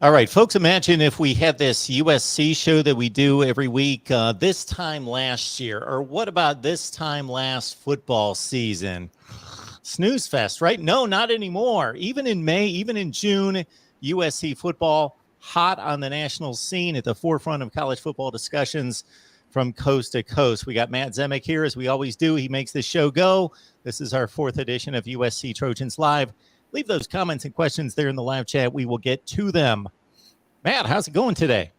All right, folks, imagine if we had this USC show that we do every week this time last year, or what about this time last football season? Snooze fest, right? No, not anymore. Even in May, even in June, USC football hot on the national scene at the forefront of college football discussions from coast to coast. We got Matt Zemek here, as we always do. He makes this show go. This is our 4th edition of USC Trojans Live. Leave those comments and questions there in the live chat. We will get to them. Matt, how's it going today?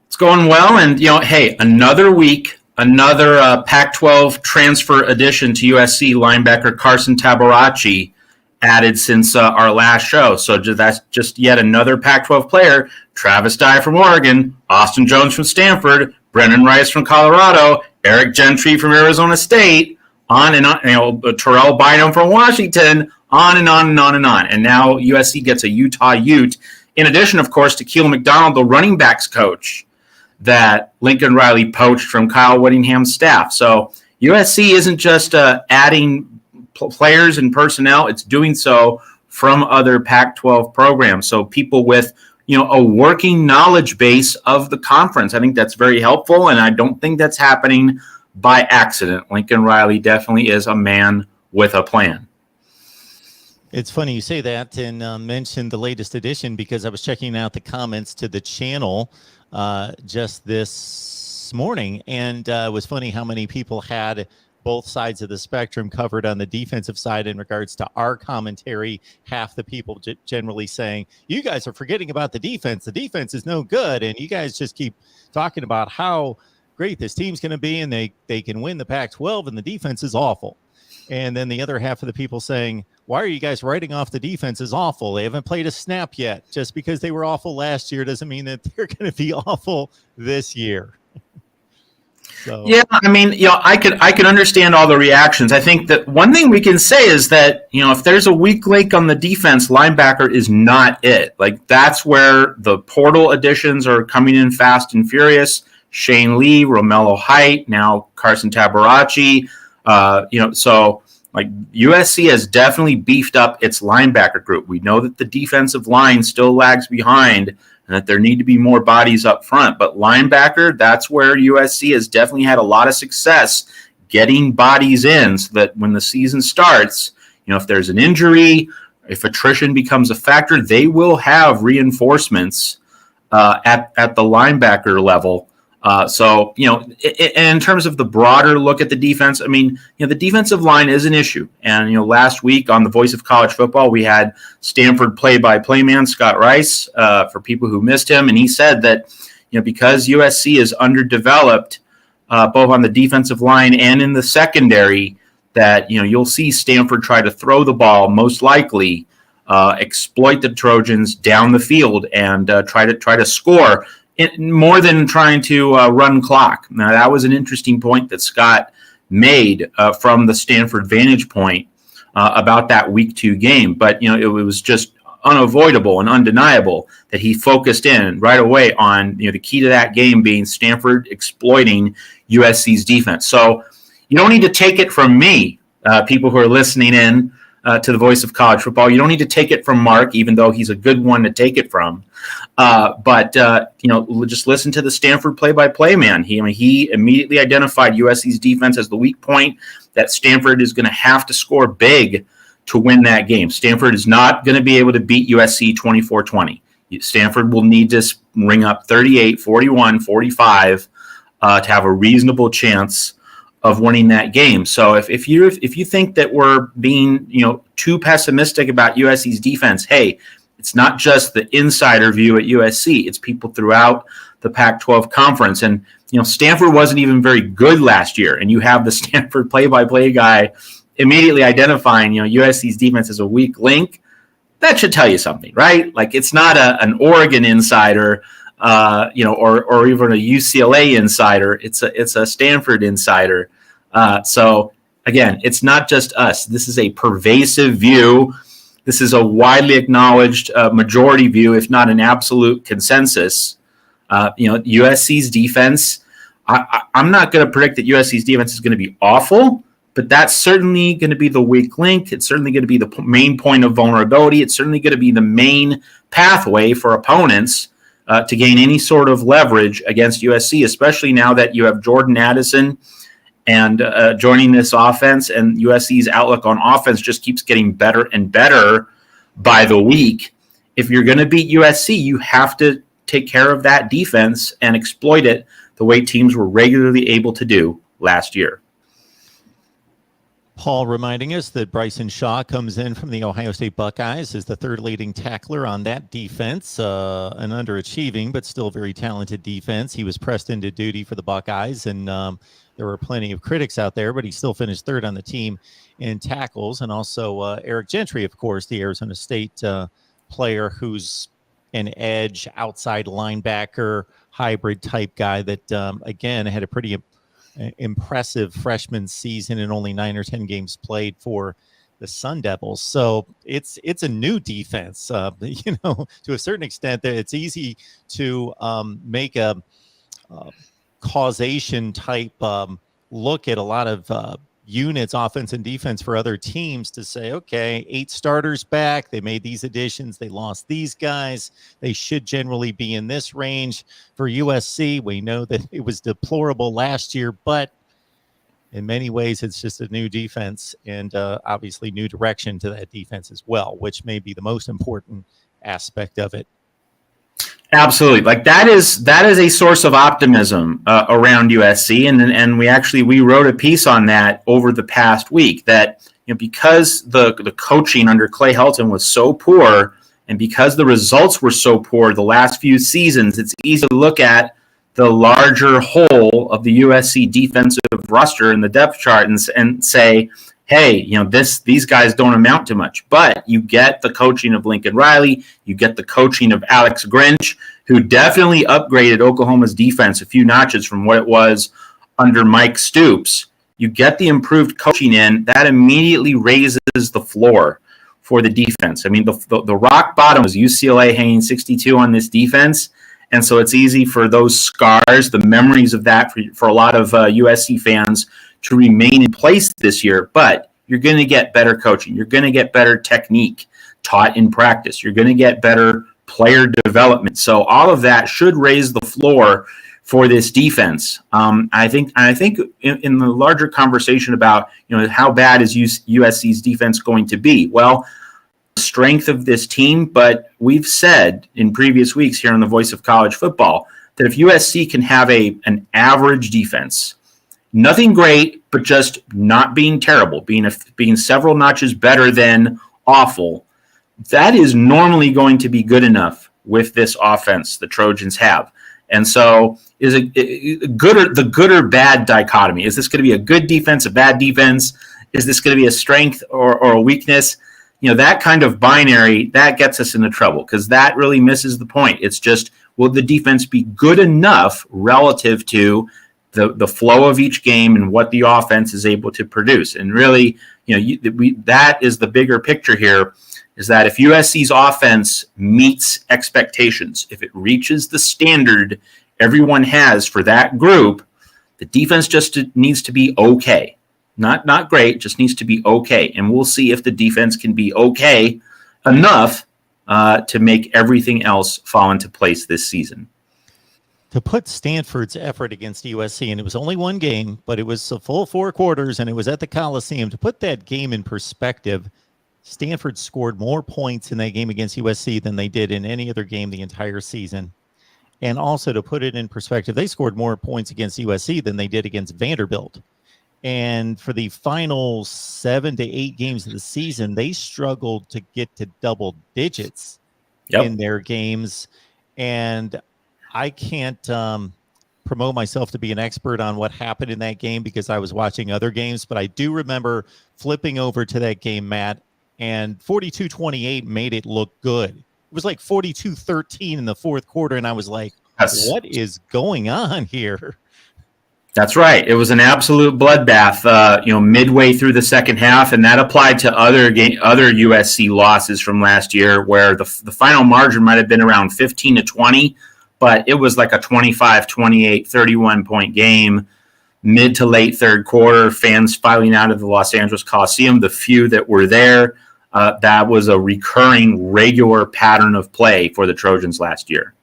It's going well. And, hey, another week, another Pac-12 transfer addition to USC linebacker Carson Tabaracci added since our last show. So that's just yet another Pac-12 player. Travis Dye from Oregon, Austin Jones from Stanford, Brendan Rice from Colorado, Eric Gentry from Arizona State, on and on, Terrell Bynum from Washington, on and on and on and on. And now USC gets a Utah Ute, in addition, of course, to Keel McDonald, the running backs coach that Lincoln Riley poached from Kyle Whittingham's staff. So USC isn't just adding players and personnel, it's doing so from other Pac-12 programs. So people with a working knowledge base of the conference. I think that's very helpful, and I don't think that's happening by accident. Lincoln Riley definitely is a man with a plan. It's funny you say that and mention the latest edition, because I was checking out the comments to the channel just this morning, and it was funny how many people had both sides of the spectrum covered on the defensive side in regards to our commentary. Half the people generally saying, you guys are forgetting about the defense. The defense is no good, and you guys just keep talking about how great this team's going to be, and they can win the Pac-12, and the defense is awful. And then the other half of the people saying, why are you guys writing off the defense as awful? They haven't played a snap yet. Just because they were awful last year doesn't mean that they're going to be awful this year. So. Yeah, I mean, I could understand all the reactions. I think that one thing we can say is that, if there's a weak link on the defense, linebacker is not it. Like, that's where the portal additions are coming in fast and furious. Shane Lee, Romello Height, now Carson Tabaracci. So like USC has definitely beefed up its linebacker group. We know that the defensive line still lags behind and that there need to be more bodies up front. But linebacker, that's where USC has definitely had a lot of success getting bodies in, so that when the season starts, if there's an injury, if attrition becomes a factor, they will have reinforcements at the linebacker level. So, in terms of the broader look at the defense, I mean, the defensive line is an issue. And, last week on the Voice of College Football, we had Stanford play-by-play man Scott Rice, for people who missed him. And he said that, because USC is underdeveloped, both on the defensive line and in the secondary, that, you'll see Stanford try to throw the ball, most likely, exploit the Trojans down the field and try to score. More than trying to run clock. Now, that was an interesting point that Scott made from the Stanford vantage point about that Week 2 game. But, it was just unavoidable and undeniable that he focused in right away on, the key to that game being Stanford exploiting USC's defense. So you don't need to take it from me, people who are listening in to the Voice of College Football. You don't need to take it from Mark, even though he's a good one to take it from. But just listen to the Stanford play-by-play man. He immediately identified USC's defense as the weak point, that Stanford is going to have to score big to win that game. Stanford is not going to be able to beat USC 24-20. Stanford will need to ring up 38, 41, 45 to have a reasonable chance of winning that game. So if you think that we're being too pessimistic about USC's defense, hey, it's not just the insider view at USC. It's people throughout the Pac-12 conference. And Stanford wasn't even very good last year. And you have the Stanford play-by-play guy immediately identifying USC's defense as a weak link. That should tell you something, right? Like, it's not an Oregon insider, or even a UCLA insider. It's a Stanford insider. So again, it's not just us. This is a pervasive view. This is a widely acknowledged majority view, if not an absolute consensus. USC's defense, I'm not going to predict that USC's defense is going to be awful, but that's certainly going to be the weak link. It's certainly going to be the main point of vulnerability. It's certainly going to be the main pathway for opponents to gain any sort of leverage against USC, especially now that you have Jordan Addison and joining this offense, and USC's outlook on offense just keeps getting better and better by the week. If you're going to beat USC, you have to take care of that defense and exploit it the way teams were regularly able to do last year. Paul reminding us that Bryson Shaw comes in from the Ohio State Buckeyes as the third leading tackler on that defense, an underachieving but still very talented defense. He was pressed into duty for the Buckeyes, and there were plenty of critics out there, but he still finished third on the team in tackles. And also Eric Gentry, of course, the Arizona State player who's an edge outside linebacker hybrid type guy that, again, had a pretty impressive freshman season and only 9 or 10 games played for the Sun Devils. So it's a new defense. To a certain extent, that it's easy to make a causation type look at a lot of units, offense and defense, for other teams to say, okay, 8 starters back. They made these additions. They lost these guys. They should generally be in this range. For USC, we know that it was deplorable last year, but in many ways, it's just a new defense and obviously new direction to that defense as well, which may be the most important aspect of it. Absolutely. Like that is a source of optimism around USC. And we wrote a piece on that over the past week that, because the coaching under Clay Helton was so poor and because the results were so poor the last few seasons, it's easy to look at the larger whole of the USC defensive roster in the depth chart and say, hey, these guys don't amount to much. But you get the coaching of Lincoln Riley, you get the coaching of Alex Grinch, who definitely upgraded Oklahoma's defense a few notches from what it was under Mike Stoops. You get the improved coaching in, that immediately raises the floor for the defense. I mean, the rock bottom was UCLA hanging 62 on this defense. And so it's easy for those scars, the memories of that for a lot of USC fans to remain in place this year. But you're going to get better coaching. You're going to get better technique taught in practice. You're going to get better player development. So all of that should raise the floor for this defense. I think in the larger conversation about how bad is USC's defense going to be? Well, the strength of this team, but we've said in previous weeks here on the Voice of College Football that if USC can have an average defense, nothing great, but just not being terrible, being several notches better than awful, that is normally going to be good enough with this offense the Trojans have. And so is the good or bad dichotomy? Is this going to be a good defense, a bad defense? Is this going to be a strength or a weakness? That kind of binary, that gets us into trouble because that really misses the point. It's just, will the defense be good enough relative to the flow of each game and what the offense is able to produce? And really, that is the bigger picture here, is that if USC's offense meets expectations, if it reaches the standard everyone has for that group, the defense just needs to be okay. Not great, just needs to be okay. And we'll see if the defense can be okay enough to make everything else fall into place this season. To put Stanford's effort against USC, and it was only one game, but it was a full 4 quarters, and it was at the Coliseum. To put that game in perspective, Stanford scored more points in that game against USC than they did in any other game the entire season. And also, to put it in perspective, they scored more points against USC than they did against Vanderbilt. And for the final 7 to 8 games of the season, they struggled to get to double digits in their games. And I can't promote myself to be an expert on what happened in that game because I was watching other games, but I do remember flipping over to that game, Matt, and 42-28 made it look good. It was like 42-13 in the fourth quarter, and I was like, what is going on here? That's right. It was an absolute bloodbath, midway through the second half, and that applied to other USC losses from last year, where the final margin might have been around 15-20, but it was like a 25-28, 31-point game. mid to late third quarter, fans filing out of the Los Angeles Coliseum, the few that were there, that was a recurring, regular pattern of play for the Trojans last year.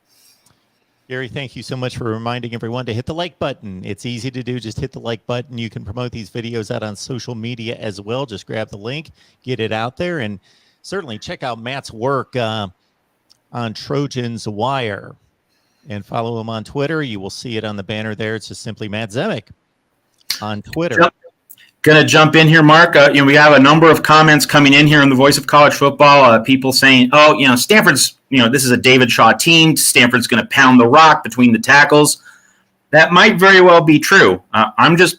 Gary, thank you so much for reminding everyone to hit the like button. It's easy to do. Just hit the like button. You can promote these videos out on social media as well. Just grab the link, get it out there, and certainly check out Matt's work on Trojans Wire and follow him on Twitter. You will see it on the banner there. It's just simply Matt Zemek on Twitter. Going to jump in here, Mark. We have a number of comments coming in here on the Voice of College Football. People saying, Stanford's, this is a David Shaw team. Stanford's going to pound the rock between the tackles. That might very well be true.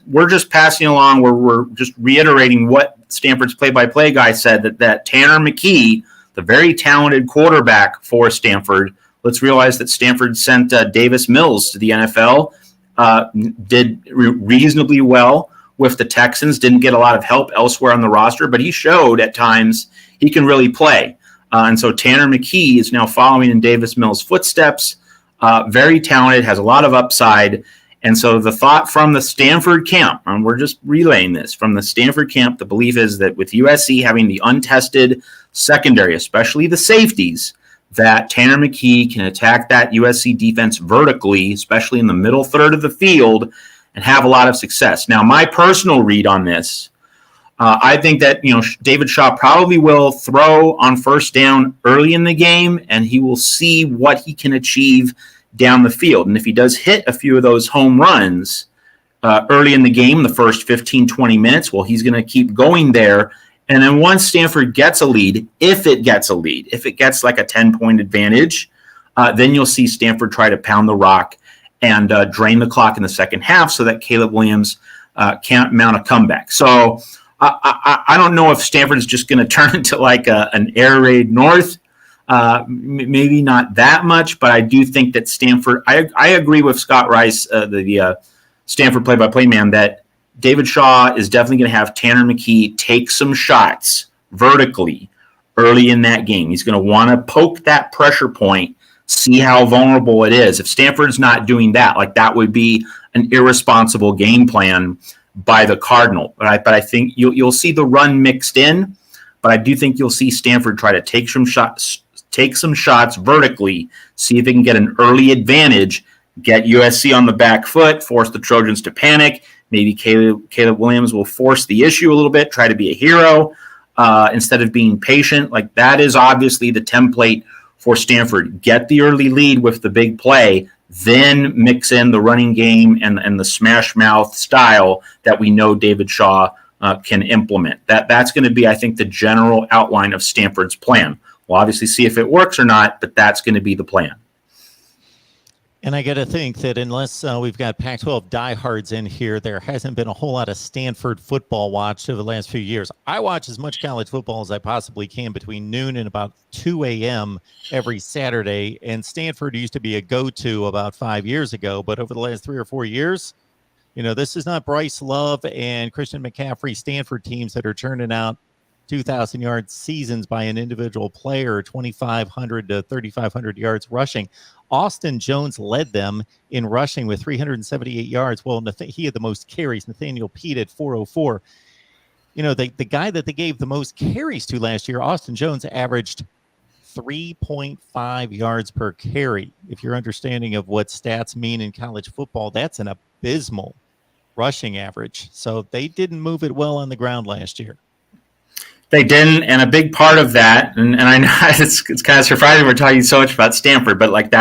We're just passing along. We're just reiterating what Stanford's play-by-play guy said, that Tanner McKee, the very talented quarterback for Stanford, let's realize that Stanford sent Davis Mills to the NFL, did reasonably well with the Texans, didn't get a lot of help elsewhere on the roster, but he showed at times he can really play. And so Tanner McKee is now following in Davis Mills' footsteps, very talented, has a lot of upside. And so the thought from the Stanford camp, and we're just relaying this, from the Stanford camp, the belief is that with USC having the untested secondary, especially the safeties, that Tanner McKee can attack that USC defense vertically, especially in the middle third of the field, and have a lot of success. Now, my personal read on this, I think that David Shaw probably will throw on first down early in the game, and he will see what he can achieve down the field. And if he does hit a few of those home runs early in the game, the first 15, 20 minutes, well, he's going to keep going there. And then once Stanford gets a lead, if it gets like a 10-point advantage, then you'll see Stanford try to pound the rock and drain the clock in the second half so that Caleb Williams can't mount a comeback. So I don't know if Stanford's just going to turn into like an air raid north. Maybe not that much, but I do think that Stanford, I agree with Scott Rice, the Stanford play-by-play man, that David Shaw is definitely going to have Tanner McKee take some shots vertically early in that game. He's going to want to poke that pressure point, see how vulnerable it is. If Stanford's not doing that, like that would be an irresponsible game plan by the Cardinal. But I think you'll see the run mixed in, but I do think you'll see Stanford try to take some shots vertically, see if they can get an early advantage, get USC on the back foot, force the Trojans to panic. Maybe Caleb Williams will force the issue a little bit, try to be a hero instead of being patient. Like that is obviously the template for Stanford. Get the early lead with the big play, then mix in the running game and the smash mouth style that we know David Shaw can implement. That's going to be, I think, the general outline of Stanford's plan. We'll obviously see if it works or not, but that's going to be the plan. And I got to think that unless we've got Pac-12 diehards in here, there hasn't been a whole lot of Stanford football watched over the last few years. I watch as much college football as I possibly can between noon and about 2 a.m. every Saturday. And Stanford used to be a go-to about 5 years ago. But over the last 3 or 4 years, this is not Bryce Love and Christian McCaffrey Stanford teams that are churning out 2,000-yard seasons by an individual player, 2,500 to 3,500 yards rushing. Austin Jones led them in rushing with 378 yards. Well, he had the most carries. Nathaniel Pete at 404. The guy that they gave the most carries to last year, Austin Jones, averaged 3.5 yards per carry. If your understanding of what stats mean in college football, that's an abysmal rushing average. So they didn't move it well on the ground last year. They didn't, and a big part of that, and I know it's kind of surprising we're talking so much about Stanford, but like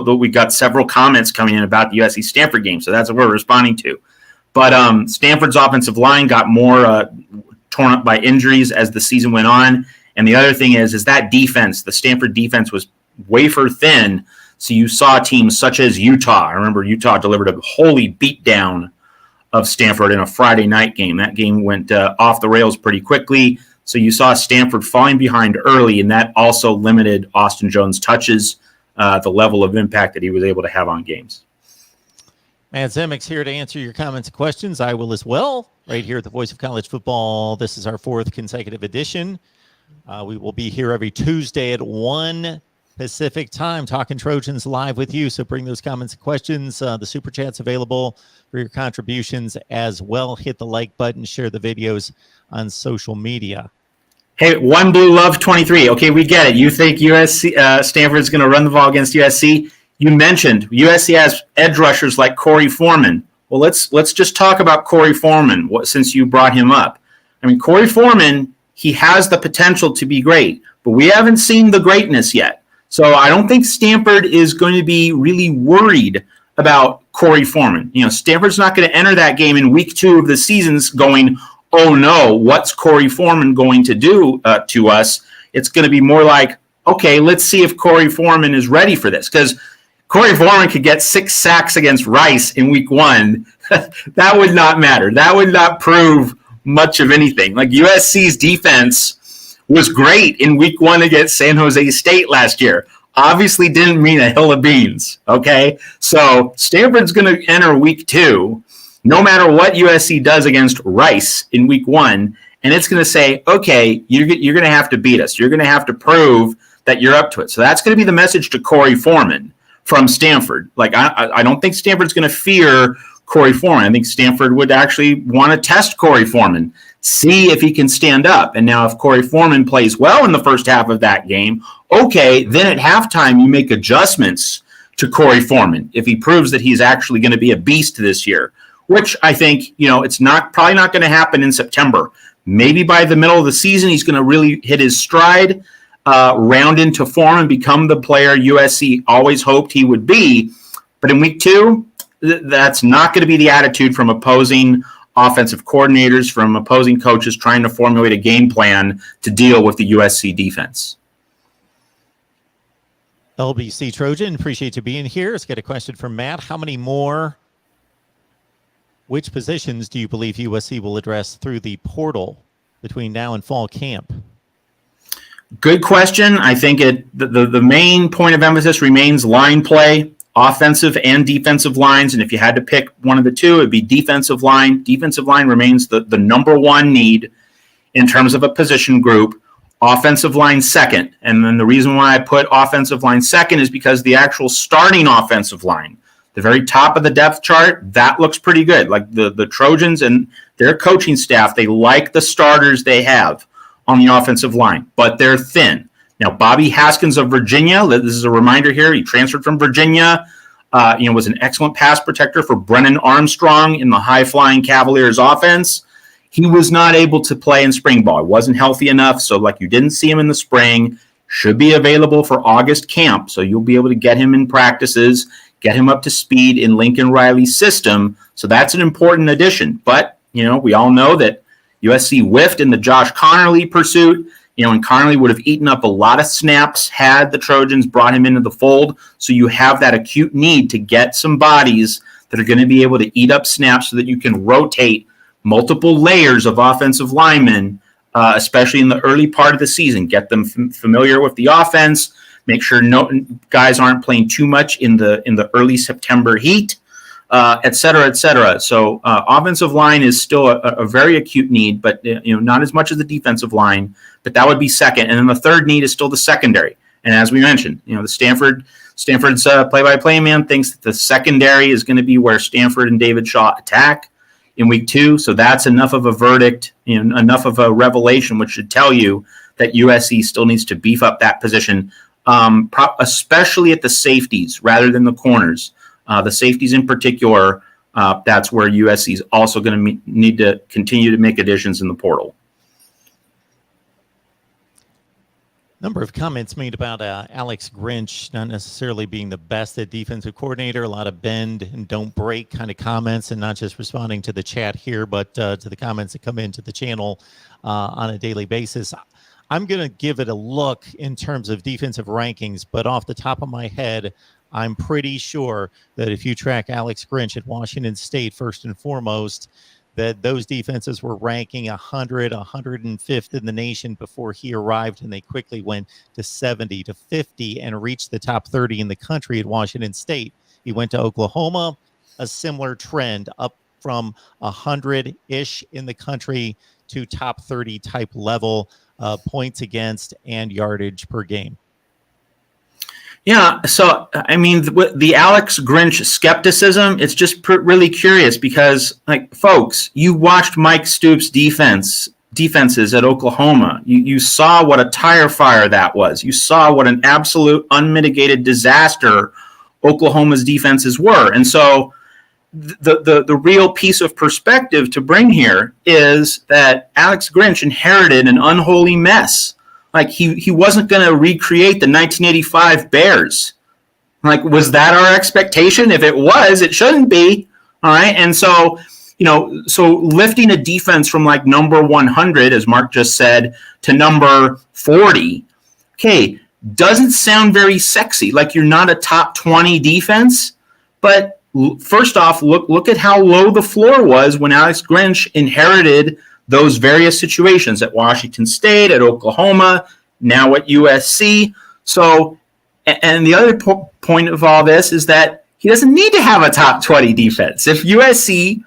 we got several comments coming in about the USC Stanford game, so that's what we're responding to. But Stanford's offensive line got more torn up by injuries as the season went on, and the other thing is that defense, the Stanford defense, was wafer thin. So you saw teams such as Utah. I remember Utah delivered a holy beatdown of Stanford in a Friday night game. That game went off the rails pretty quickly. So you saw Stanford falling behind early, and that also limited Austin Jones' touches, the level of impact that he was able to have on games. Matt Zemek's here to answer your comments and questions. I will as well, right here at the Voice of College Football. This is our 4th consecutive edition. We will be here every Tuesday at 1 Pacific time, talking Trojans live with you. So bring those comments and questions. The super chat's available for your contributions as well. Hit the like button, share the videos on social media. Hey, One Blue Love 23. Okay, we get it. You think USC Stanford's going to run the ball against USC? You mentioned USC has edge rushers like Corey Foreman. Well, let's just talk about Corey Foreman since you brought him up. I mean, Corey Foreman, he has the potential to be great, but we haven't seen the greatness yet. So I don't think Stanford is going to be really worried about Corey Foreman. You know, Stanford's not going to enter that game in week 2 of the seasons going, oh no, what's Corey Foreman going to do to us? It's going to be more like, okay, let's see if Corey Foreman is ready for this. Because Corey Foreman could get 6 sacks against Rice in week 1. That would not matter. That would not prove much of anything. Like USC's defense was great in week 1 against San Jose State last year. Obviously didn't mean a hill of beans, okay? So Stanford's going to enter week 2 no matter what USC does against Rice in week 1, and it's going to say, okay, you're going to have to beat us. You're going to have to prove that you're up to it. So that's going to be the message to Corey Foreman from Stanford. Like, I don't think Stanford's going to fear Corey Foreman. I think Stanford would actually want to test Corey Foreman, see if he can stand up. And now if Corey Foreman plays well in the first half of that game, okay, then at halftime you make adjustments to Corey Foreman if he proves that he's actually going to be a beast this year. Which I think, you know, it's probably not going to happen in September. Maybe by the middle of the season, he's going to really hit his stride, round into form, and become the player USC always hoped he would be. But in week 2, that's not going to be the attitude from opposing offensive coordinators, from opposing coaches trying to formulate a game plan to deal with the USC defense. LBC Trojan, appreciate you being here. Let's get a question from Matt. Which positions do you believe USC will address through the portal between now and fall camp? Good question. I think the main point of emphasis remains line play, offensive and defensive lines. And if you had to pick one of the two, it'd be defensive line. Defensive line remains the number one need in terms of a position group. Offensive line second. And then the reason why I put offensive line second is because the actual starting offensive line, the very top of the depth chart, that looks pretty good. Like the Trojans and their coaching staff, they like the starters they have on the offensive line, but they're thin. Now, Bobby Haskins of Virginia, this is a reminder here, he transferred from Virginia, was an excellent pass protector for Brennan Armstrong in the high-flying Cavaliers offense. He was not able to play in spring ball. He wasn't healthy enough, so like you didn't see him in the spring. Should be available for August camp, so you'll be able to get him in practices, get him up to speed in Lincoln Riley's system. So that's an important addition. But, we all know that USC whiffed in the Josh Connerly pursuit, and Connerly would have eaten up a lot of snaps had the Trojans brought him into the fold. So you have that acute need to get some bodies that are going to be able to eat up snaps so that you can rotate multiple layers of offensive linemen, especially in the early part of the season. Get them familiar with the offense. Make sure no guys aren't playing too much in the early September heat, et cetera, et cetera. So offensive line is still a very acute need, but not as much as the defensive line. But that would be second, and then the third need is still the secondary. And as we mentioned, the Stanford's play-by-play man thinks that the secondary is going to be where Stanford and David Shaw attack in week 2. So that's enough of a verdict, enough of a revelation, which should tell you that USC still needs to beef up that position. Especially at the safeties rather than the corners. The safeties in particular, that's where USC is also going to need to continue to make additions in the portal. Number of comments made about Alex Grinch not necessarily being the best at defensive coordinator. A lot of bend and don't break kind of comments, and not just responding to the chat here, but to the comments that come into the channel on a daily basis. I'm going to give it a look in terms of defensive rankings, but off the top of my head, I'm pretty sure that if you track Alex Grinch at Washington State, first and foremost, that those defenses were ranking 105th in the nation before he arrived, and they quickly went to 70 to 50 and reached the top 30 in the country at Washington State. He went to Oklahoma, a similar trend, up from 100-ish in the country to top 30 type level. Points against and yardage per game. Yeah, so I mean, the Alex Grinch skepticism, it's just really curious because, like, folks, you watched Mike Stoops' defenses at Oklahoma. You saw what a tire fire that was. You saw what an absolute unmitigated disaster Oklahoma's defenses were. And so the real piece of perspective to bring here is that Alex Grinch inherited an unholy mess. Like, he wasn't going to recreate the 1985 Bears. Like, was that our expectation? If it was, it shouldn't be. All right. And so, so lifting a defense from like number 100, as Mark just said, to number 40, okay, doesn't sound very sexy. Like, you're not a top 20 defense. But first off, look at how low the floor was when Alex Grinch inherited those various situations at Washington State, at Oklahoma, now at USC. So, and the other point of all this is that he doesn't need to have a top 20 defense. If USC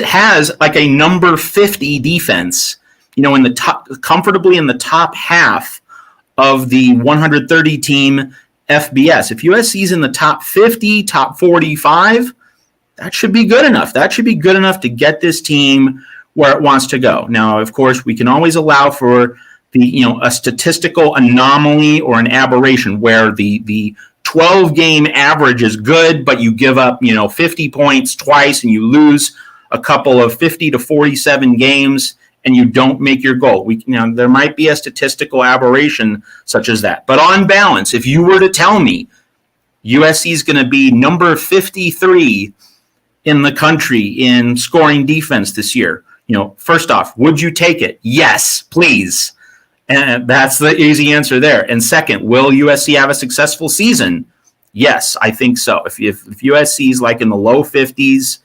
has like a number 50 defense, in the top, comfortably in the top half of the 130 team FBS. If USC is in the top 50, top 45, that should be good enough. That should be good enough to get this team where it wants to go. Now, of course, we can always allow for a statistical anomaly or an aberration where the 12-game average is good, but you give up 50 points twice and you lose a couple of 50 to 47 games and you don't make your goal. There might be a statistical aberration such as that. But on balance, if you were to tell me USC is going to be number 53 in the country in scoring defense this year, first off, would you take it? Yes, please. And that's the easy answer there. And second, will USC have a successful season? Yes, I think so. If USC is like in the low 50s,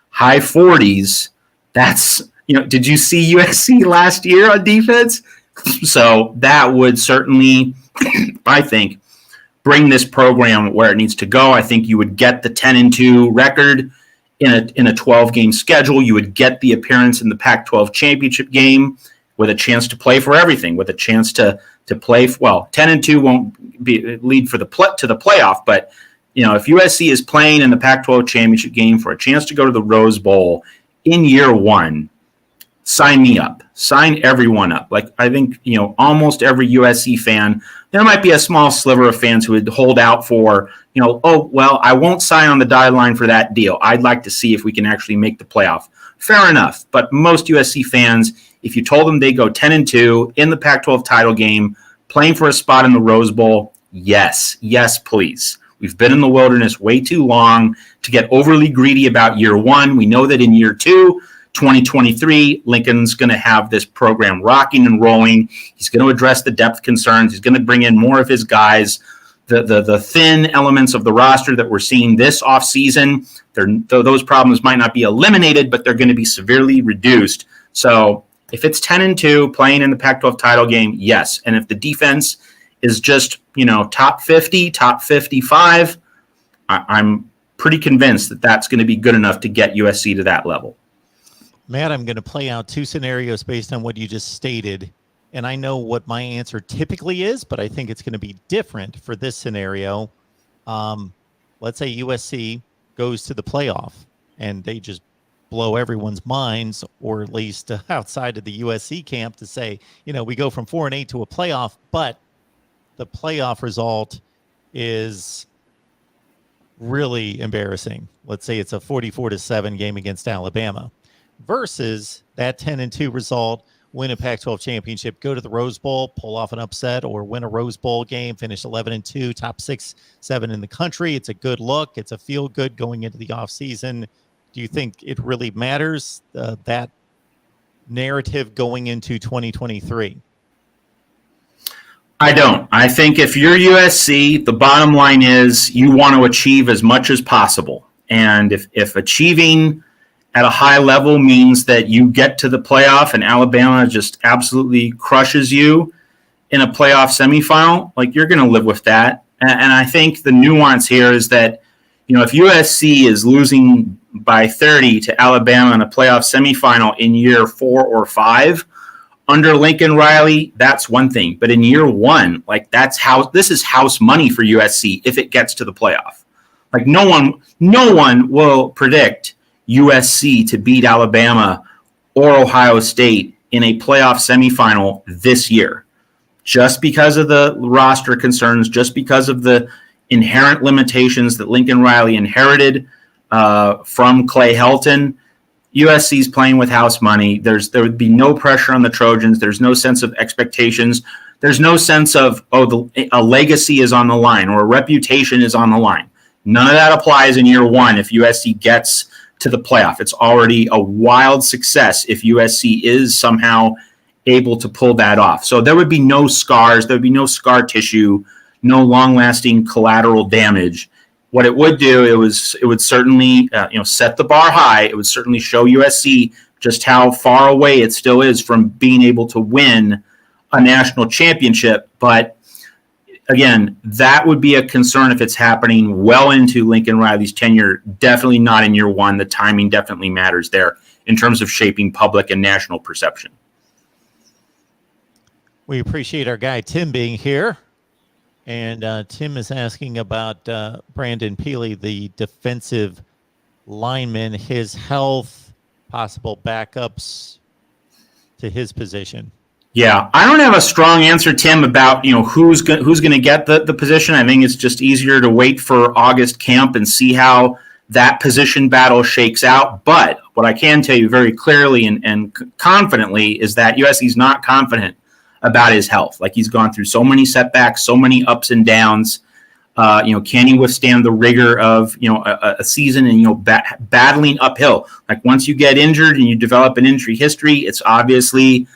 high 40s, that's, did you see USC last year on defense? So that would certainly, I think, bring this program where it needs to go. I think you would get the 10-2 record in a 12-game schedule. You would get the appearance in the Pac-12 championship game with a chance to play for everything, with a chance to play. Well, 10-2 won't be lead for to the playoff, but if USC is playing in the Pac-12 championship game for a chance to go to the Rose Bowl in year one, sign me up. Sign everyone up. Like, I think almost every USC fan. There might be a small sliver of fans who would hold out for, oh, well, I won't sign on the dotted line for that deal. I'd like to see if we can actually make the playoff. Fair enough. But most USC fans, if you told them they go 10-2 in the Pac-12 title game, playing for a spot in the Rose Bowl, yes, please. We've been in the wilderness way too long to get overly greedy about year one. We know that in year two, 2023, Lincoln's going to have this program rocking and rolling. He's going to address the depth concerns. He's going to bring in more of his guys. The thin elements of the roster that we're seeing this offseason, those problems might not be eliminated, but they're going to be severely reduced. So if it's 10-2 playing in the Pac-12 title game, yes. And if the defense is just, top 50, top 55, I'm pretty convinced that that's going to be good enough to get USC to that level. Matt, I'm going to play out two scenarios based on what you just stated. And I know what my answer typically is, but I think it's going to be different for this scenario. Let's say USC goes to the playoff and they just blow everyone's minds, or at least outside of the USC camp, to say, we go from 4-8 to a playoff, but the playoff result is really embarrassing. Let's say it's a 44-7 game against Alabama. Versus that 10-2 result, win a Pac-12 championship, go to the Rose Bowl, pull off an upset, or win a Rose Bowl game, finish 11-2, top 6-7 in the country. It's a good look. It's a feel good going into the offseason. Do you think it really matters, that narrative going into 2023? I don't. I think if you're USC, the bottom line is you want to achieve as much as possible. And if achieving at a high level means that you get to the playoff and Alabama just absolutely crushes you in a playoff semifinal, like, you're going to live with that. And I think the nuance here is that, if USC is losing by 30 to Alabama in a playoff semifinal in year 4 or 5, under Lincoln Riley, that's one thing. But in year one, like this is house money for USC if it gets to the playoff. Like no one will predict USC to beat Alabama or Ohio State in a playoff semifinal this year, just because of the roster concerns, just because of the inherent limitations that Lincoln Riley inherited from Clay Helton. USC's playing with house money. There would be no pressure on the Trojans. There's no sense of expectations. There's no sense of, a legacy is on the line or a reputation is on the line. None of that applies in year one if USC gets to the playoff. It's already a wild success if USC is somehow able to pull that off. So there would be no scars. There would be no scar tissue, no long-lasting collateral damage. What it would do, it would certainly set the bar high. It would certainly show USC just how far away it still is from being able to win a national championship. But again, that would be a concern if it's happening well into Lincoln Riley's tenure. Definitely not in year one. The timing definitely matters there in terms of shaping public and national perception. We appreciate our guy Tim being here. And Tim is asking about Brandon Peely, the defensive lineman, his health, possible backups to his position. Yeah, I don't have a strong answer, Tim, about who's going to get the position. I think it's just easier to wait for August camp and see how that position battle shakes out. But what I can tell you very clearly and confidently is that USC is not confident about his health. Like, he's gone through so many setbacks, so many ups and downs. Can he withstand the rigor of a season and battling uphill? Like, once you get injured and you develop an injury history, it's obviously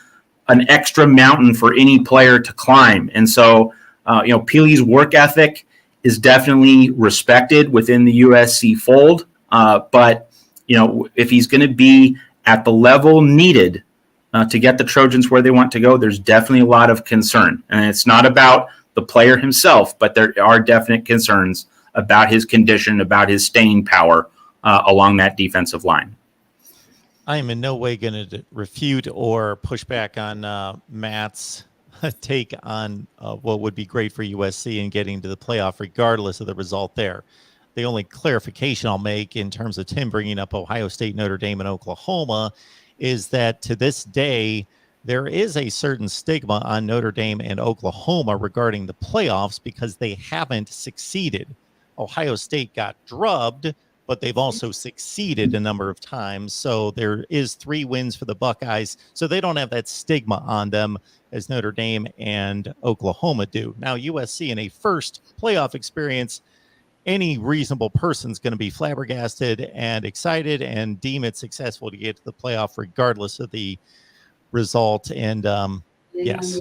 an extra mountain for any player to climb. And so Peely's work ethic is definitely respected within the USC fold. But if he's going to be at the level needed to get the Trojans where they want to go, there's definitely a lot of concern. And it's not about the player himself, but there are definite concerns about his condition, about his staying power along that defensive line. I am in no way going to refute or push back on Matt's take on what would be great for USC in getting to the playoff, regardless of the result there. The only clarification I'll make in terms of Tim bringing up Ohio State, Notre Dame, and Oklahoma is that to this day, there is a certain stigma on Notre Dame and Oklahoma regarding the playoffs because they haven't succeeded. Ohio State got drubbed, but they've also succeeded a number of times. So there is 3 wins for the Buckeyes. So they don't have that stigma on them as Notre Dame and Oklahoma do. Now, USC in a first playoff experience, any reasonable person's going to be flabbergasted and excited and deem it successful to get to the playoff regardless of the result. And yes.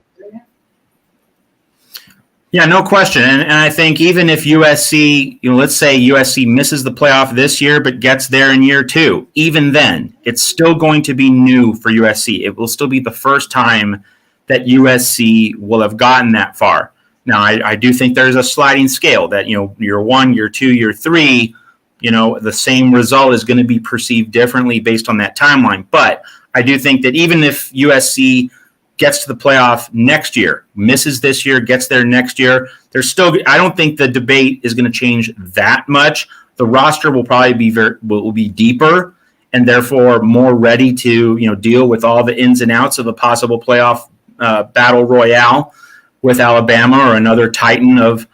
Yeah, no question. And I think even if USC, let's say USC misses the playoff this year but gets there in year 2, even then, it's still going to be new for USC. It will still be the first time that USC will have gotten that far. Now, I do think there's a sliding scale that, year 1, year 2, year 3, the same result is going to be perceived differently based on that timeline. But I do think that even if USC gets to the playoff next year, misses this year, gets there next year, I don't think the debate is going to change that much. The roster will probably will be deeper and therefore more ready to, deal with all the ins and outs of a possible playoff battle royale with Alabama or another titan of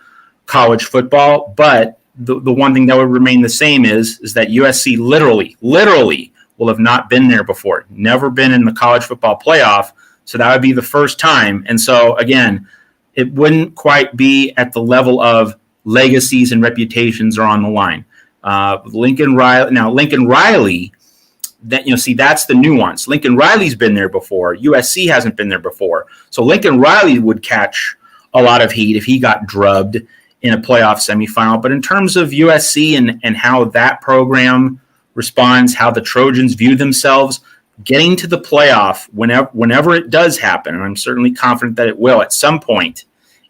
college football. But the one thing that would remain the same is that USC literally will have not been there before, never been in the college football playoff. So that would be the first time. And so, again, it wouldn't quite be at the level of legacies and reputations are on the line. Lincoln Riley, that's the nuance. Lincoln Riley's been there before. USC hasn't been there before. So Lincoln Riley would catch a lot of heat if he got drubbed in a playoff semifinal. But in terms of USC and how that program responds, how the Trojans view themselves, getting to the playoff whenever it does happen, and I'm certainly confident that it will at some point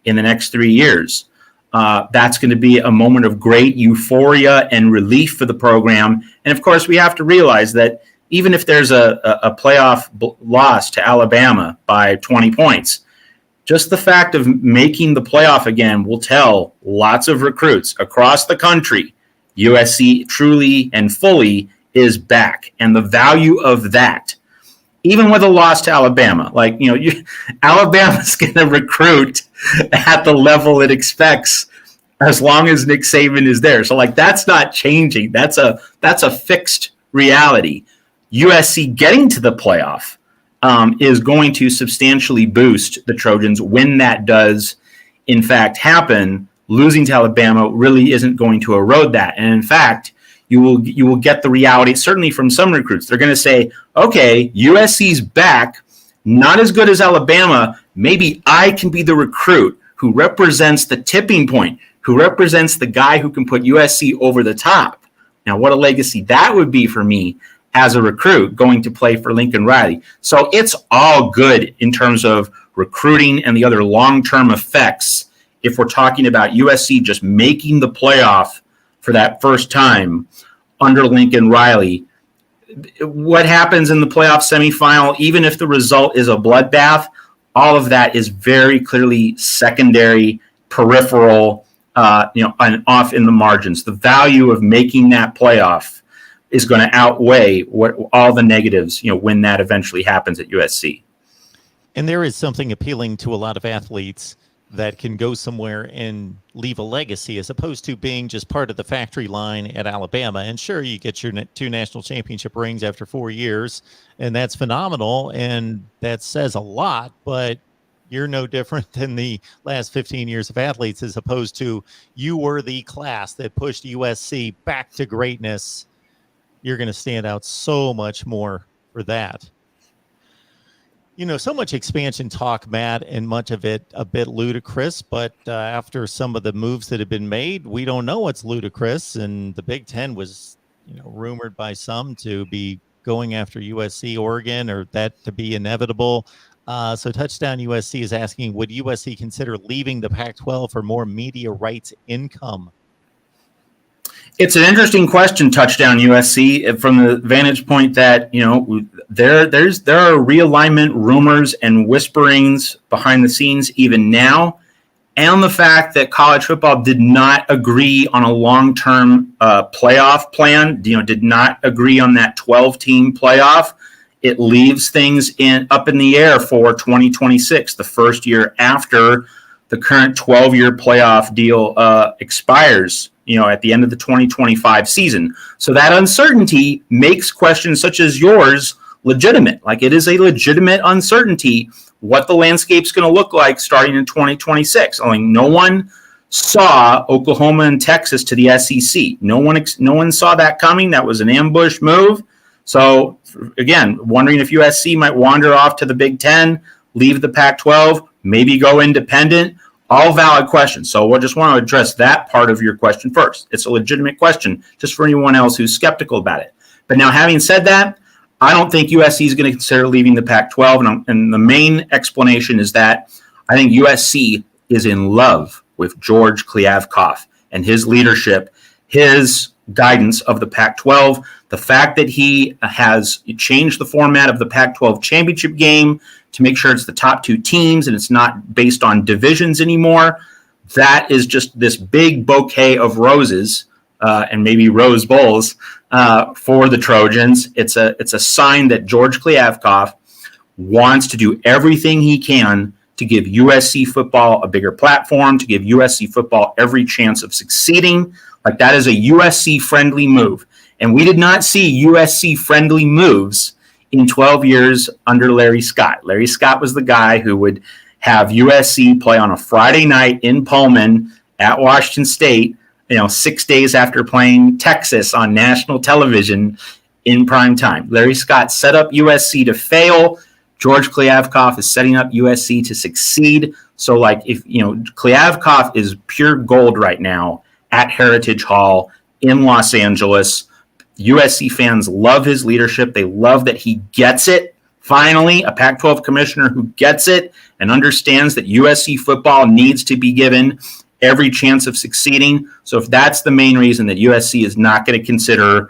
in the next 3 years, that's going to be a moment of great euphoria and relief for the program. And of course, we have to realize that even if there's a playoff loss to Alabama by 20 points, just the fact of making the playoff again will tell lots of recruits across the country USC truly and fully is back. And the value of that, even with a loss to Alabama, like, Alabama's going to recruit at the level it expects as long as Nick Saban is there. So, like, that's not changing. That's a fixed reality. USC getting to the playoff is going to substantially boost the Trojans when that does, in fact, happen. Losing to Alabama really isn't going to erode that. And in fact, you will get the reality, certainly from some recruits. They're going to say, okay, USC's back, not as good as Alabama. Maybe I can be the recruit who represents the tipping point, who represents the guy who can put USC over the top. Now, what a legacy that would be for me as a recruit going to play for Lincoln Riley. So it's all good in terms of recruiting and the other long-term effects if we're talking about USC just making the playoff for that first time under Lincoln Riley. What happens in the playoff semifinal, even if the result is a bloodbath, all of that is very clearly secondary, peripheral, and off in the margins. The value of making that playoff is going to outweigh all the negatives, when that eventually happens at USC. And there is something appealing to a lot of athletes that can go somewhere and leave a legacy as opposed to being just part of the factory line at Alabama. And sure, you get your 2 national championship rings after 4 years, and that's phenomenal, and that says a lot, but you're no different than the last 15 years of athletes as opposed to you were the class that pushed USC back to greatness. You're going to stand out so much more for that. So much expansion talk, Matt, and much of it a bit ludicrous. But after some of the moves that have been made, we don't know what's ludicrous. And the Big Ten was, rumored by some to be going after USC, Oregon, or that to be inevitable. So Touchdown USC is asking, would USC consider leaving the Pac-12 for more media rights income? It's an interesting question, Touchdown USC, from the vantage point that, there are realignment rumors and whisperings behind the scenes even now, and the fact that college football did not agree on a long-term playoff plan, did not agree on that 12-team playoff. It leaves things up in the air for 2026, the first year after the current 12-year playoff deal expires, at the end of the 2025 season. So that uncertainty makes questions such as yours legitimate. Like, it is a legitimate uncertainty what the landscape's going to look like starting in 2026. I mean, no one saw Oklahoma and Texas to the SEC. No one saw that coming. That was an ambush move. So again, wondering if USC might wander off to the Big Ten, leave the Pac-12, maybe go independent. All valid questions. So I just want to address that part of your question first. It's a legitimate question just for anyone else who's skeptical about it. But now, having said that, I don't think USC is going to consider leaving the Pac-12. And the main explanation is that I think USC is in love with George Kliavkoff and his leadership, his guidance of the Pac-12. The fact that he has changed the format of the Pac-12 championship game to make sure it's the top 2 teams and it's not based on divisions anymore, that is just this big bouquet of roses and maybe rose bowls for the Trojans. It's a sign that George Kliavkoff wants to do everything he can to give USC football a bigger platform, to give USC football every chance of succeeding. Like, that is a USC-friendly move. And we did not see USC-friendly moves in 12 years under Larry Scott. Larry Scott was the guy who would have USC play on a Friday night in Pullman at Washington State, 6 days after playing Texas on national television in prime time. Larry Scott set up USC to fail. George Kliavkoff is setting up USC to succeed. So, Kliavkoff is pure gold right now at Heritage Hall in Los Angeles. USC fans love his leadership. They love that he gets it. Finally, a Pac-12 commissioner who gets it and understands that USC football needs to be given every chance of succeeding. So if that's the main reason that USC is not going to consider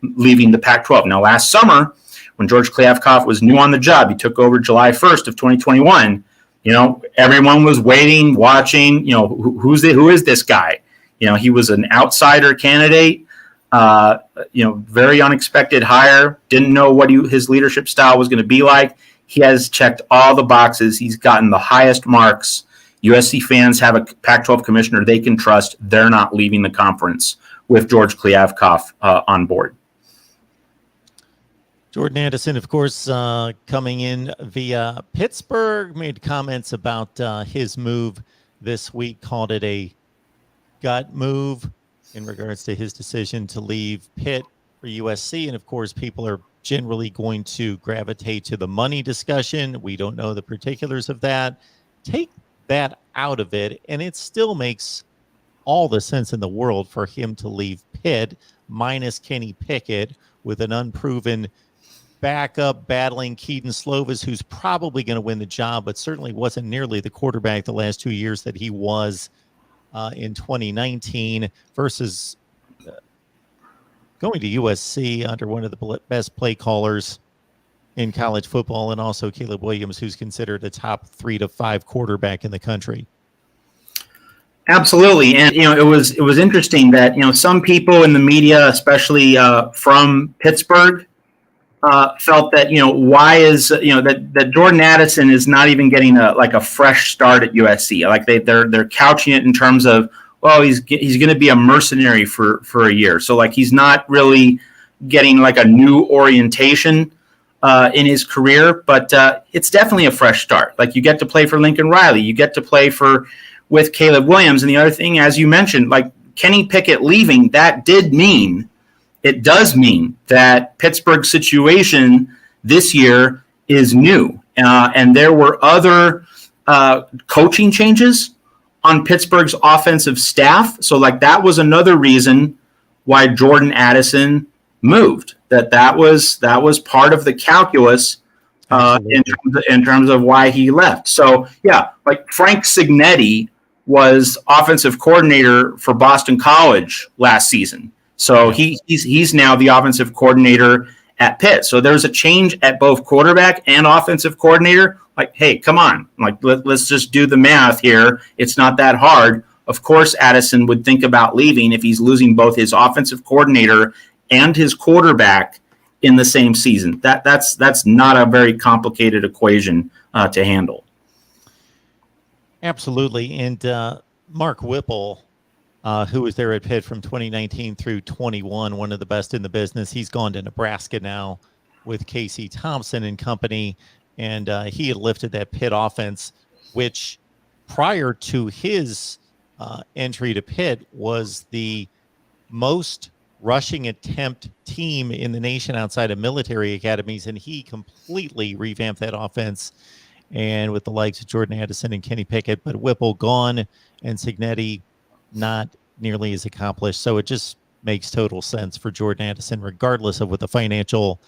leaving the Pac-12. Now, last summer, when George Kliavkoff was new on the job, he took over July 1st of 2021. Everyone was waiting, watching. Who is this guy? He was an outsider candidate. Very unexpected hire. Didn't know what his leadership style was going to be like. He has checked all the boxes. He's gotten the highest marks. USC fans have a Pac-12 commissioner they can trust. They're not leaving the conference with George Kliavkoff on board. Jordan Addison, of course, coming in via Pittsburgh, made comments about his move this week, called it a gut move in regards to his decision to leave Pitt for USC. And of course, people are generally going to gravitate to the money discussion. We don't know the particulars of that. Take that out of it, and it still makes all the sense in the world for him to leave Pitt, minus Kenny Pickett, with an unproven backup battling Keaton Slovis, who's probably going to win the job, but certainly wasn't nearly the quarterback the last 2 years that he was in 2019, versus going to USC under one of the best play callers in college football, and also Caleb Williams, who's considered a top 3 to 5 quarterback in the country. Absolutely. And, it was interesting that, some people in the media, especially from Pittsburgh, felt that, why is, that Jordan Addison is not even getting a fresh start at USC. Like they're couching it in terms of, well, he's going to be a mercenary for a year. So he's not really getting a new orientation in his career, but it's definitely a fresh start. You get to play for Lincoln Riley, you get to play with Caleb Williams. And the other thing, as you mentioned, Kenny Pickett leaving, it does mean that Pittsburgh's situation this year is new. And there were other coaching changes on Pittsburgh's offensive staff. So that was another reason why Jordan Addison moved. That was part of the calculus in terms of why he left. So yeah, Frank Cignetti was offensive coordinator for Boston College last season. So he's now the offensive coordinator at Pitt. So there's a change at both quarterback and offensive coordinator. Hey, come on. Let's just do the math here. It's not that hard. Of course, Addison would think about leaving if he's losing both his offensive coordinator and his quarterback in the same season. That's not a very complicated equation to handle. Absolutely. And Mark Whipple, who was there at Pitt from 2019 through 21, one of the best in the business. He's gone to Nebraska now with Casey Thompson and company, and he had lifted that Pitt offense, which prior to his entry to Pitt was the most rushing attempt team in the nation outside of military academies, and he completely revamped that offense, and with the likes of Jordan Addison and Kenny Pickett. But Whipple gone, and Cignetti not nearly as accomplished. So it just makes total sense for Jordan Addison, regardless of what the financial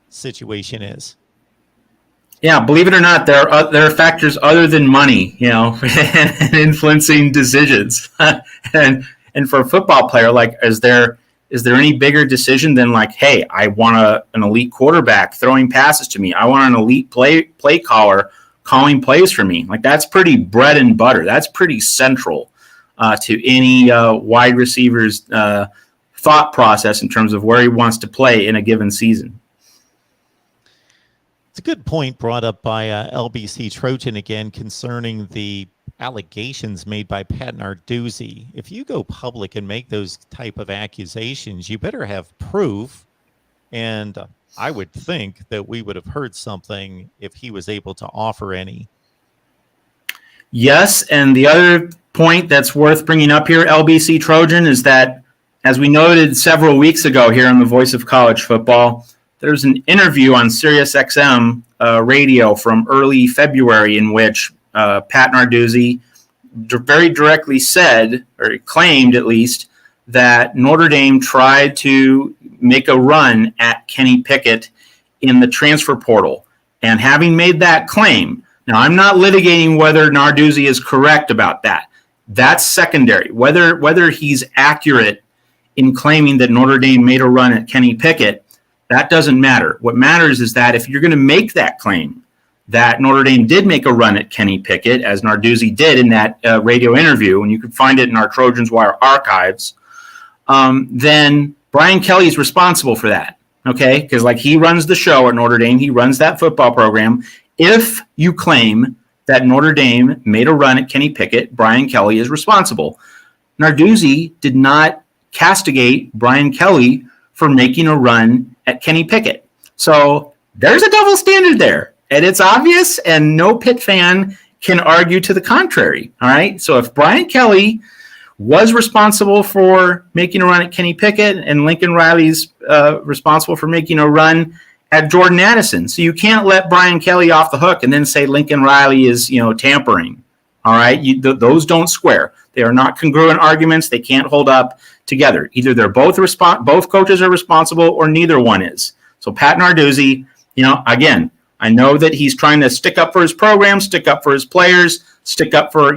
situation is. Yeah, believe it or not, there are factors other than money, and influencing decisions. and for a football player, is there any bigger decision than hey, I want an elite quarterback throwing passes to me. I want an elite play caller calling plays for me. That's pretty bread and butter. That's pretty central to any wide receiver's thought process in terms of where he wants to play in a given season. It's a good point brought up by LBC Trojan again concerning the allegations made by Pat Narduzzi. If you go public and make those type of accusations, you better have proof. And I would think that we would have heard something if he was able to offer any. Yes, and the other point that's worth bringing up here, LBC Trojan, is that, as we noted several weeks ago here on the Voice of College Football, there's an interview on SiriusXM radio from early February in which Pat Narduzzi very directly said, or claimed at least, that Notre Dame tried to make a run at Kenny Pickett in the transfer portal. And having made that claim, now I'm not litigating whether Narduzzi is correct about that. That's secondary. Whether he's accurate in claiming that Notre Dame made a run at Kenny Pickett, that doesn't matter. What matters is that if you're going to make that claim that Notre Dame did make a run at Kenny Pickett, as Narduzzi did in that radio interview, and you can find it in our Trojans Wire archives, then Brian Kelly is responsible for that, okay? Because like he runs the show at Notre Dame, he runs that football program. If you claim that Notre Dame made a run at Kenny Pickett, Brian Kelly is responsible. Narduzzi did not castigate Brian Kelly for making a run at Kenny Pickett. So there's a double standard there, and it's obvious, and no Pitt fan can argue to the contrary, all right? So if Brian Kelly was responsible for making a run at Kenny Pickett, and Lincoln Riley's responsible for making a run at Jordan Addison. So you can't let Brian Kelly off the hook and then say Lincoln Riley is, tampering. All right, those don't square. They are not congruent arguments. They can't hold up together. Either they're both coaches are responsible, or neither one is. So Pat Narduzzi, again, I know that he's trying to stick up for his program, stick up for his players, stick up for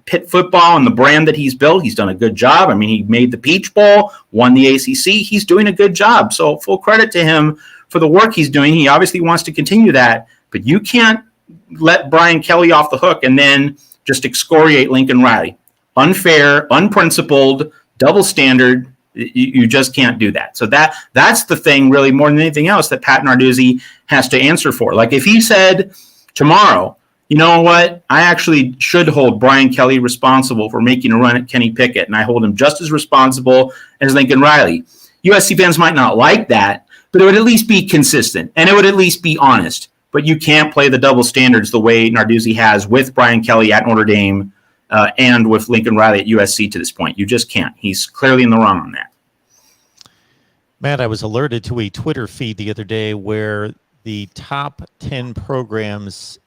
Pitt football and the brand that he's built. He's done a good job. I mean, he made the Peach Bowl, won the ACC. He's doing a good job. So full credit to him for the work he's doing. He obviously wants to continue that, but you can't let Brian Kelly off the hook and then just excoriate Lincoln Riley. Unfair, unprincipled, double standard. You just can't do that. So that's the thing, really, more than anything else, that Pat Narduzzi has to answer for. Like if he said tomorrow, you know what, I actually should hold Brian Kelly responsible for making a run at Kenny Pickett, and I hold him just as responsible as Lincoln Riley. USC fans might not like that, but it would at least be consistent, and it would at least be honest. But you can't play the double standards the way Narduzzi has with Brian Kelly at Notre Dame and with Lincoln Riley at USC to this point. You just can't. He's clearly in the wrong on that. Matt, I was alerted to a Twitter feed the other day where the top 10 programs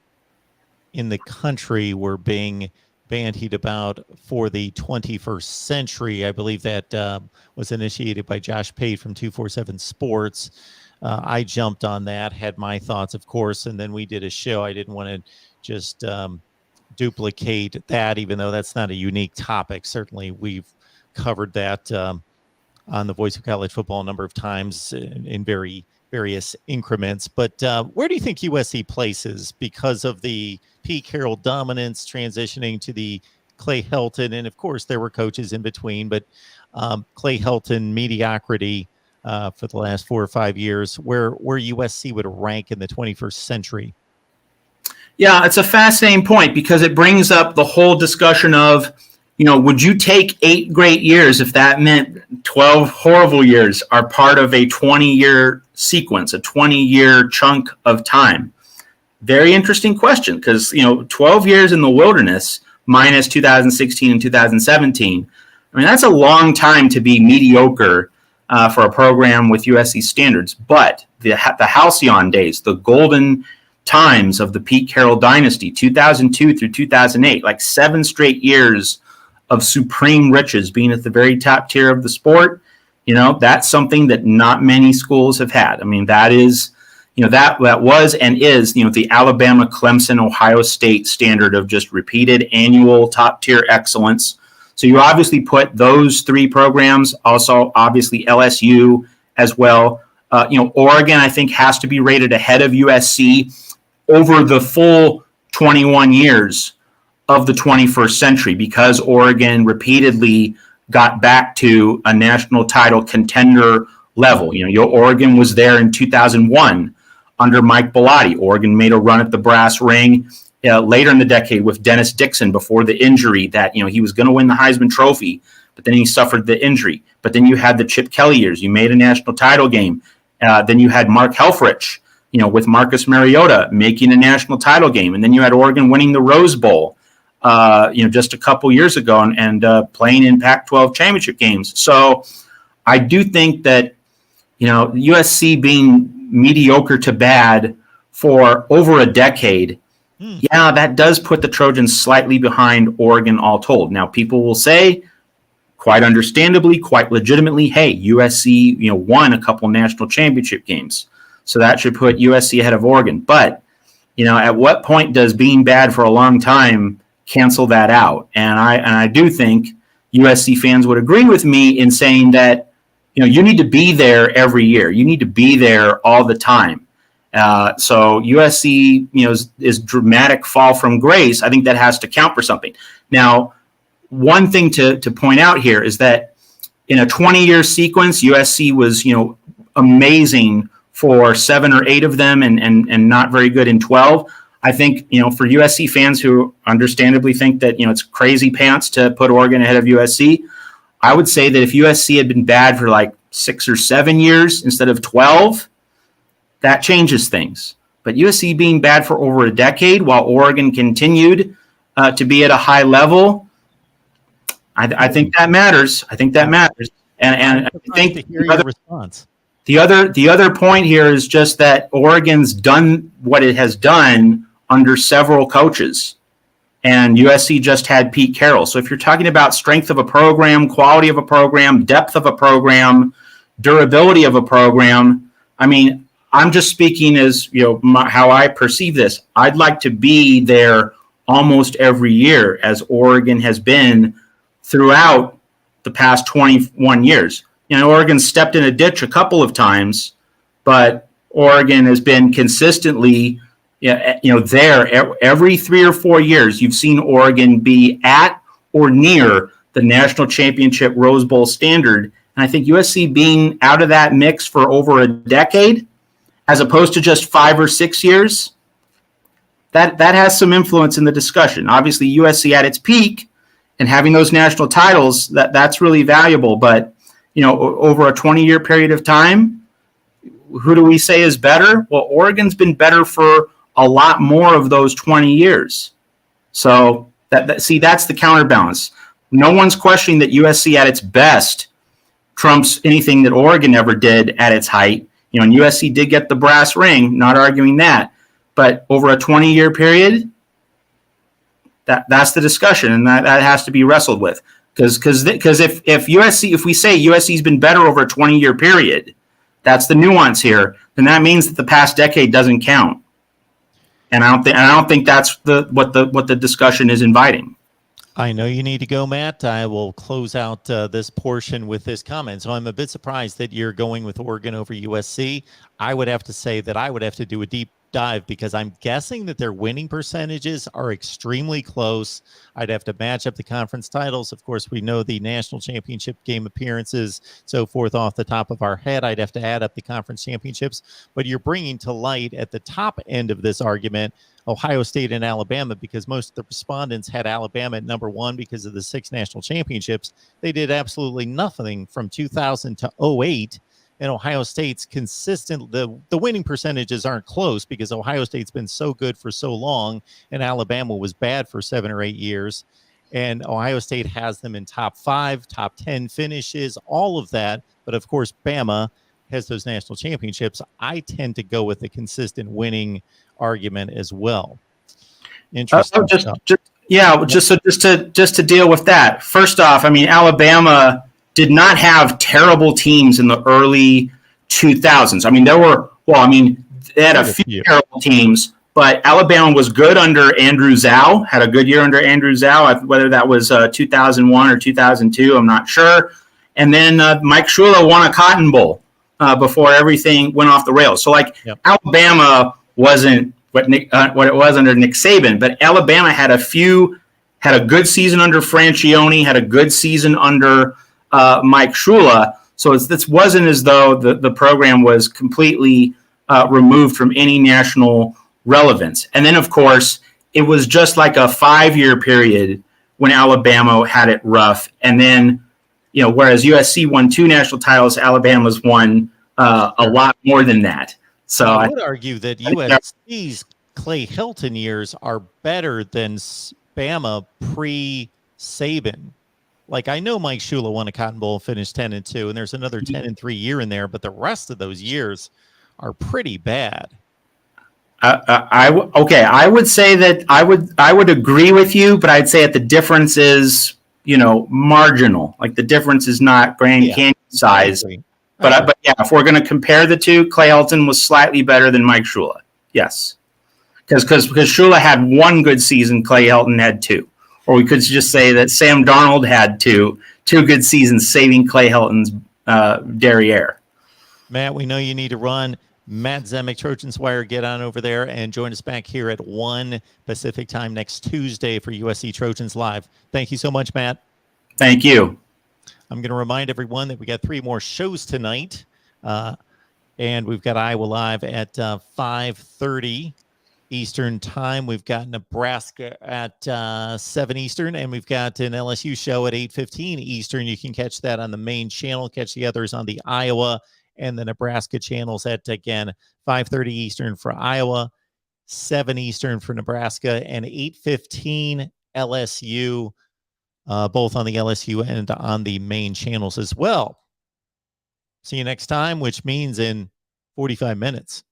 in the country were being bandied about for the 21st century. I believe that was initiated by Josh Pate from 247 Sports. I jumped on that, had my thoughts, of course, and then we did a show. I didn't want to just duplicate that, even though that's not a unique topic. Certainly, we've covered that on the Voice of College Football a number of times in various increments. But where do you think USC places because of the Pete Carroll dominance transitioning to the Clay Helton? And, of course, there were coaches in between, but Clay Helton mediocrity for the last 4 or 5 years, where USC would rank in the 21st century? Yeah, it's a fascinating point because it brings up the whole discussion of, would you take 8 great years if that meant 12 horrible years are part of a 20-year sequence, a 20-year chunk of time? Very interesting question because, 12 years in the wilderness minus 2016 and 2017, I mean, that's a long time to be mediocre for a program with USC standards. But the halcyon days, the golden times of the Pete Carroll dynasty, 2002 through 2008, like 7 straight years of supreme riches, being at the very top tier of the sport, that's something that not many schools have had. I mean, that is, that was and is, the Alabama, Clemson, Ohio State standard of just repeated annual top tier excellence. So you obviously put those 3 programs, also obviously LSU as well. Oregon, I think, has to be rated ahead of USC over the full 21 years of the 21st century because Oregon repeatedly got back to a national title contender level. Oregon was there in 2001 under Mike Bellotti. Oregon made a run at the brass ring later in the decade with Dennis Dixon before the injury that, he was going to win the Heisman Trophy, but then he suffered the injury. But then you had the Chip Kelly years. You made a national title game. Then you had Mark Helfrich, with Marcus Mariota making a national title game. And then you had Oregon winning the Rose Bowl, just a couple years ago and playing in Pac-12 championship games. So I do think that, USC being mediocre to bad for over a decade, yeah, that does put the Trojans slightly behind Oregon all told. Now, people will say, quite understandably, quite legitimately, hey, USC, won a couple national championship games. So that should put USC ahead of Oregon. But, at what point does being bad for a long time cancel that out? And I do think USC fans would agree with me in saying that you need to be there every year. You need to be there all the time. So USC, is dramatic fall from grace. I think that has to count for something. Now, one thing to point out here is that in a 20-year sequence, USC was, amazing for 7 or 8 of them and not very good in 12. I think, for USC fans who understandably think that, it's crazy pants to put Oregon ahead of USC, I would say that if USC had been bad for like 6 or 7 years instead of 12, that changes things. But USC being bad for over a decade while Oregon continued to be at a high level, I think that matters. I think that matters. And I think to hear your response. The other point here is just that Oregon's done what it has done under several coaches, and USC just had Pete Carroll. So if you're talking about strength of a program, quality of a program, depth of a program, durability of a program, I mean, I'm just speaking as how I perceive this. I'd like to be there almost every year, as Oregon has been throughout the past 21 years. Oregon stepped in a ditch a couple of times, but Oregon has been consistently, there every 3 or 4 years. You've seen Oregon be at or near the national championship Rose Bowl standard. And I think USC being out of that mix for over a decade, as opposed to just 5 or 6 years, that has some influence in the discussion. Obviously, USC at its peak and having those national titles, that's really valuable. But over a 20-year period of time, who do we say is better? Well, Oregon's been better for a lot more of those 20 years. So that's the counterbalance. No one's questioning that USC at its best trumps anything that Oregon ever did at its height. And USC did get the brass ring, not arguing that. But over a 20-year period, that's the discussion, and that has to be wrestled with. Because if we say USC's been better over a 20-year period, that's the nuance here. Then that means that the past decade doesn't count, and I don't think that's what the discussion is inviting. I know you need to go, Matt. I will close out this portion with this comment. So I'm a bit surprised that you're going with Oregon over USC. I would have to say that I would have to do a deep dive because I'm guessing that their winning percentages are extremely close. I'd have to match up the conference titles. Of course, we know the national championship game appearances, so forth off the top of our head. I'd have to add up the conference championships. But you're bringing to light at the top end of this argument Ohio State and Alabama, because most of the respondents had Alabama at number 1 because of the 6 national championships. They did absolutely nothing from 2000 to 2008. And Ohio State's consistent, the winning percentages aren't close because Ohio State's been so good for so long and Alabama was bad for 7 or 8 years. And Ohio State has them in top 5, top 10 finishes, all of that. But of course, Bama has those national championships. I tend to go with the consistent winning argument as well. Interesting. Just to deal with that. First off, I mean, Alabama did not have terrible teams in the early 2000s. I mean, they had a few terrible teams, but Alabama was good under Andrew Zhao, had a good year under Andrew Zhao, whether that was 2001 or 2002, I'm not sure. And then Mike Shula won a Cotton Bowl before everything went off the rails. So, Alabama wasn't what it was under Nick Saban, but Alabama had a good season under Francione, had a good season under Mike Shula. So this wasn't as though the program was completely removed from any national relevance. And then, of course, it was just like a 5-year period when Alabama had it rough. And then, whereas USC won 2 national titles, Alabama's won a lot more than that. So I would argue that USC's Clay Helton years are better than Bama pre-Saban. Like, I know Mike Shula won a Cotton Bowl, finished 10-2, and there's another 10-3 year in there, but the rest of those years are pretty bad. I would say that I would agree with you, but I'd say that the difference is, marginal. Like, the difference is not Grand Canyon size. But if we're going to compare the two, Clay Helton was slightly better than Mike Shula. Yes, because Shula had 1 good season, Clay Helton had 2. Or we could just say that Sam Darnold had two good seasons, saving Clay Helton's derriere. Matt, we know you need to run. Matt Zemek, Trojans Wire, get on over there and join us back here at 1 Pacific time next Tuesday for USC Trojans Live. Thank you so much, Matt. Thank you. I'm going to remind everyone that we got 3 more shows tonight. And we've got Iowa Live at 5:30 Eastern time. We've got Nebraska at 7 Eastern, and we've got an LSU show at 8:15 Eastern. You can catch that on the main channel. Catch the others on the Iowa and the Nebraska channels at, again, 5:30 Eastern for Iowa, 7 Eastern for Nebraska, and 8:15 LSU, both on the LSU and on the main channels as well. See you next time, which means in 45 minutes.